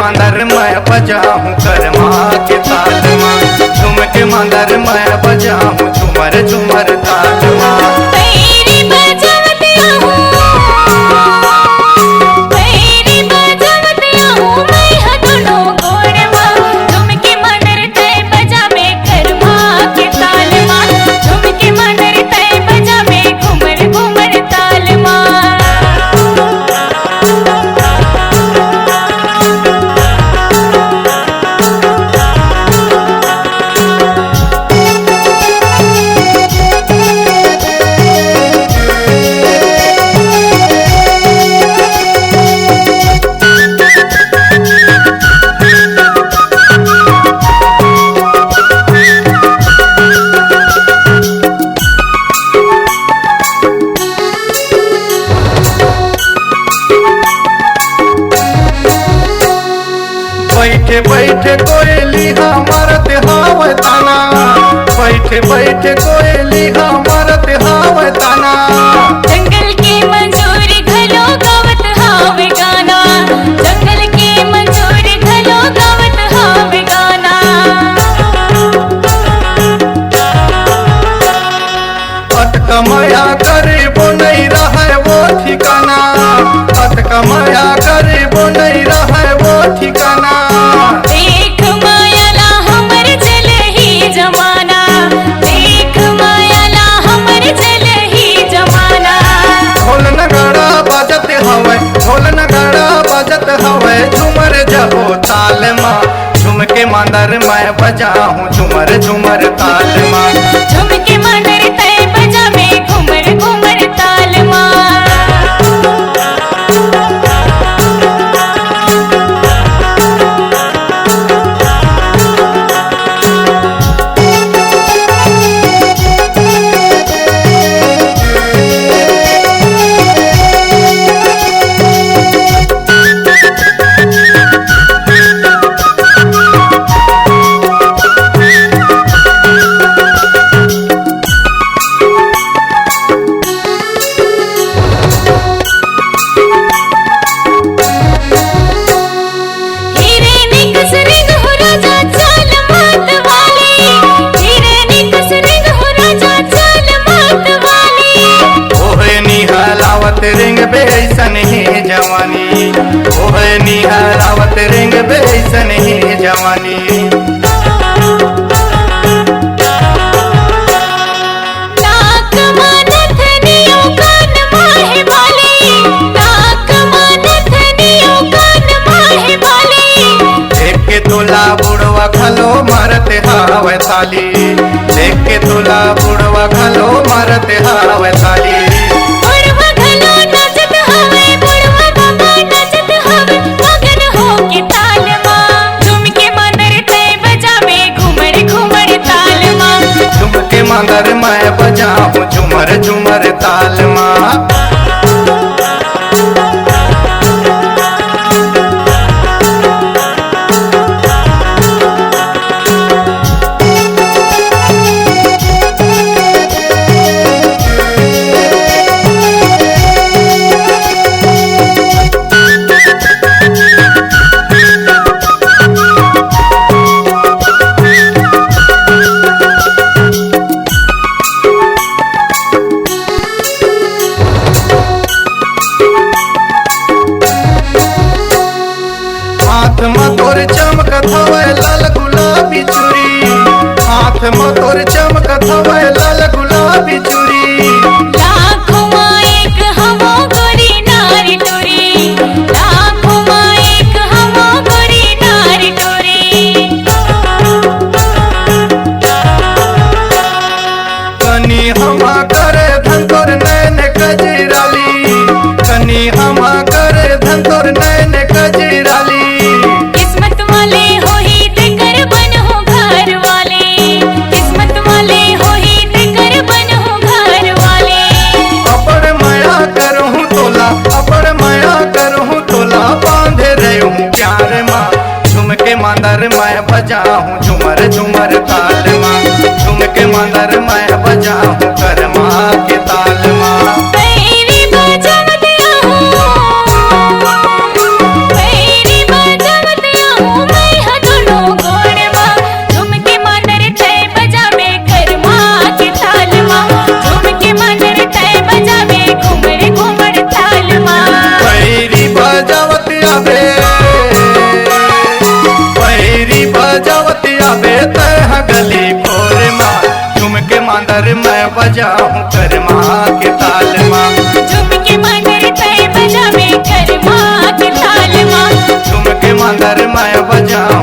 मांदर मैं बजाऊं करमा के ताल माँ, झुमके मांदर मैं बजाऊं झूमर झूमर ताल माँ। बैठे बैठे कोयली हमारत हावै ताना, बैठे बैठे कोयली हमारत हावै ताना। जंगल के मंजूर घलो गावत हावे गाना, जंगल के मंजूर घलो गावत हावे गाना। अटकमया करे वो नहीं रहे वो ठिकाना, अटकमया करे वो नहीं रहे वो ठिकाना। देख मायाला हमर जल ही जमाना, देख मायाला हमर जल ही जमाना। ढोल नगाड़ा बजत हवै, ढोल नगाड़ा बजत हवै झूमर जहो ताल माँ, झुमके मांदर मैं बजाऊं झूमर झूमर ताल माँ। झुमके मांदर तय बजावे घूमर घूमर ताल माँ। रिंग बेसन ही जवानी, ओह निहरावत रिंग बेसन ही जवानी। नाक मानत नियो कान माहे वाली, नाक मानत नियो कान माहे वाली। देख के तुला बुढ़वा खलो मारते हावै थाली, देख के तुला बुढ़वा खलो मारते हावै थाली। मांदर मैं बजाऊं झूमर झूमर ताल माँ। हाथ में तोर चमकत हवै लाल गुलाबी चूड़ी, हाथ में तोर चमकत हवै लाल गुलाबी चूड़ी। लाखों माँ एक हमो गोरी नारी टोरी, लाखों माँ एक हमो गोरी नारी टोरी। कनी हमा करे धन तोर नैन कजराली, कनी हमा करे धन तोर नैन कजराली। किस्मत वाले हो ही देकर बन हो घर वाले, किस्मत वाले हो ही देकर बन हो घर वाले। अपर माया करूँ तोला, अपर माया करूँ तोला बांधे रहूँ प्यार माँ। झुमके मांदर मैं बजाऊं झूमर झूमर ताल माँ, झुमके मांदर मैं बजाऊं करमा के ताल माँ। पैरी बजावत बजावे तह गली भोर माँ झूम के मांदर मैं बजाऊं करमा के ताल माँ झूम के मांदर तय बजावे कर माँ के ताल माँ झूम के मांदर मैं बजाऊं